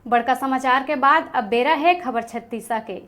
बड़का समाचार के बाद अब बेरा है खबर छत्तीसा के।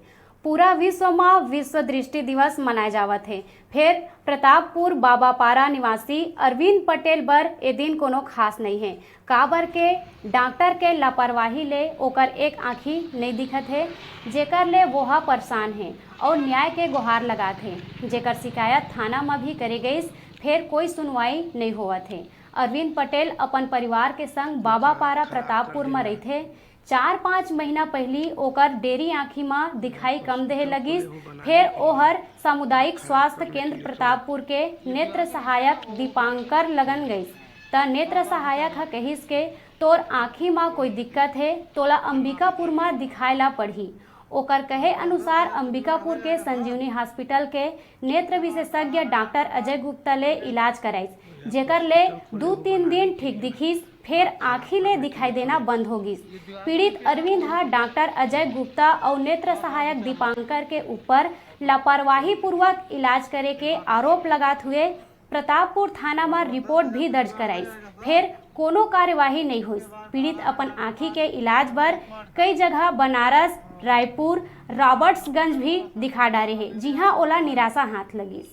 पूरा विश्व में विश्व दृष्टि दिवस मनाए जावत है। फिर प्रतापपुर बाबापारा निवासी अरविंद पटेल बर ए दिन कोनो खास नहीं है। काबर के डॉक्टर के लापरवाही ले ओकर एक आँखी नहीं दिखत है, जेकर ले वोहा परेशान है और न्याय के गुहार लगात है। जेकर शिकायत थाना में भी करे गई, फिर कोई सुनवाई नहीं होवत है। अरविंद पटेल अपन परिवार के संग बाबापारा प्रतापपुर में रहते। 4-5 महीना पहली ओकर डेरी आँखी में दिखाई कम देहे लगिस। फिर ओहर सामुदायिक स्वास्थ्य केंद्र प्रतापपुर के नेत्र सहायक दीपांकर लगन गईस त नेत्र सहायक ह कहिस के तोर आँखी में कोई दिक्कत है, तोला अंबिकापुर में दिखाएला पड़ही। ओकर कहे अनुसार अंबिकापुर के संजीवनी हॉस्पिटल के नेत्र विशेषज्ञ डॉक्टर अजय गुप्ता ले इलाज कराइस, जेकर ले 2-3 दिन ठीक दिखिस, फिर आँखी ले दिखाई देना बंद हो गिस। पीड़ित अरविंद हा डॉक्टर अजय गुप्ता और नेत्र सहायक दीपांकर के ऊपर लापरवाही पूर्वक इलाज करे के आरोप लगात हुए प्रतापपुर थाना में रिपोर्ट भी दर्ज कराइस, फिर कोनो कार्यवाही नहीं हुई। पीड़ित अपन आँखी के इलाज बर कई जगह बनारस, रायपुर, रॉबर्ट्सगंज भी दिखा डारे है, जिहां ओला निराशा हाथ लगी।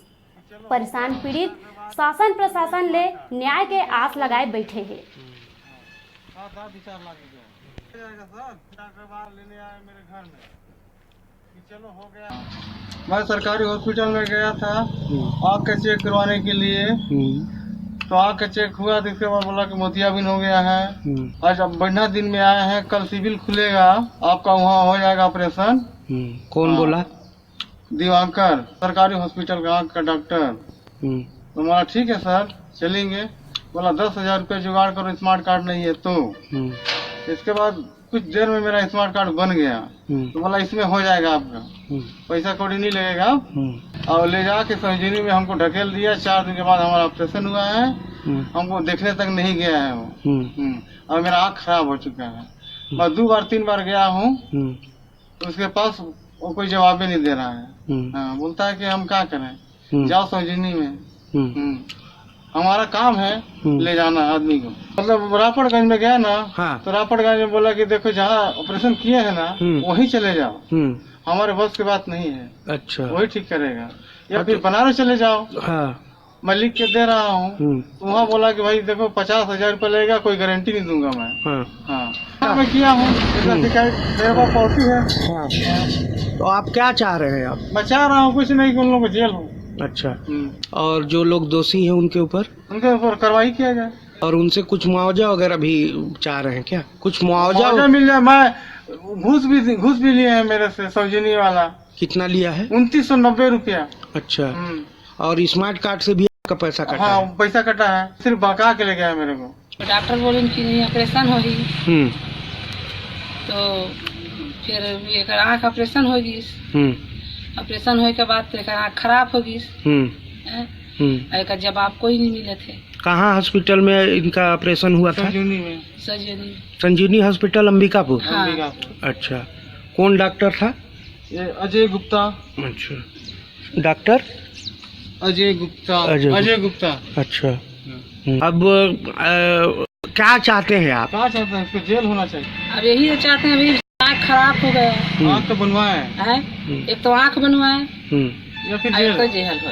परेशान पीड़ित शासन प्रशासन ले न्याय के आस लगाए बैठे हैं। मैं सरकारी हॉस्पिटल में गया था आँख का चेक करवाने के लिए, तो आँख का चेक हुआ तो इसके बाद बोला कि मोतियाबिंद हो गया है। आज अब बढ़िया दिन में आए हैं, कल सिविल खुलेगा, आपका वहाँ हो जाएगा ऑपरेशन। कौन बोला? दिवाकर, सरकारी हॉस्पिटल का आँख का डॉक्टर। तो बोला ठीक है सर चलेंगे। बोला 10,000 रुपये जुगाड़ करो, स्मार्ट कार्ड नहीं है तो। इसके बाद कुछ देर में मेरा स्मार्ट कार्ड बन गया, तो बोला इसमें हो जाएगा आपका, पैसा कौड़ी नहीं लगेगा। और ले जाके संजीवनी में हमको ढकेल दिया। 4 दिन के बाद हमारा ऑपरेशन हुआ है, हमको देखने तक नहीं गया है वो। और मेरा आँख खराब हो चुका है। मैं 2 बार 3 बार गया हूँ, तो उसके पास वो कोई जवाब ही नहीं दे रहा है। हाँ, बोलता है कि हम क्या करें, जाओ संजीवनी में। हमारा काम है ले जाना आदमी को। मतलब रापड़गंज में गया ना, तो रापड़गंज में बोला कि देखो जहाँ ऑपरेशन किए हैं ना वहीं चले जाओ, हमारे बस की बात नहीं है। अच्छा, वही ठीक करेगा। या फिर बनारस चले जाओ, मैं लिख के दे रहा हूँ। तो वहाँ बोला कि भाई देखो 50,000 रुपये लगेगा, कोई गारंटी नहीं दूंगा मैं। हाँ मैं किया हूँ, शिकायत मेरे पास पहुँची है। तो आप क्या चाह रहे हैं? आप? मैं चाह रहा हूँ कुछ नहीं कि उन लोगों को जेल हो। अच्छा, और जो लोग दोषी हैं उनके ऊपर कार्रवाई किया जाए। और उनसे कुछ मुआवजा वगैरह भी चाह रहे हैं क्या? कुछ मुआवजा मिल जाए। मैं घूस भी लिए हैं मेरे से, सौजनी वाला। कितना लिया है? 2990 रुपया। अच्छा, और स्मार्ट कार्ड से भी आपका पैसा कटा? हाँ, पैसा कटा है, सिर्फ बका के ले गया है मेरे को। डॉक्टर बोले कि ऑपरेशन होगी, तो फिर एक आँख ऑपरेशन होगी। ऑपरेशन होने के बाद फिर आँख खराब होगी। एक जवाब कोई नहीं मिले थे। कहाँ हॉस्पिटल में इनका ऑपरेशन हुआ था? संजीवनी में। संजीवनी हॉस्पिटल अंबिकापुर। हाँ। अच्छा, कौन डॉक्टर था? ये अजय गुप्ता। अच्छा, डॉक्टर अजय गुप्ता। अच्छा, अब क्या चाहते हैं आप? क्या चाहते हैं? इसको जेल होना चाहिए। अब यही चाहते हैं, अभी आँख खराब हो गया। आँख तो बनवाए है, एक तो आँख बनवाए या फिर जेल हो।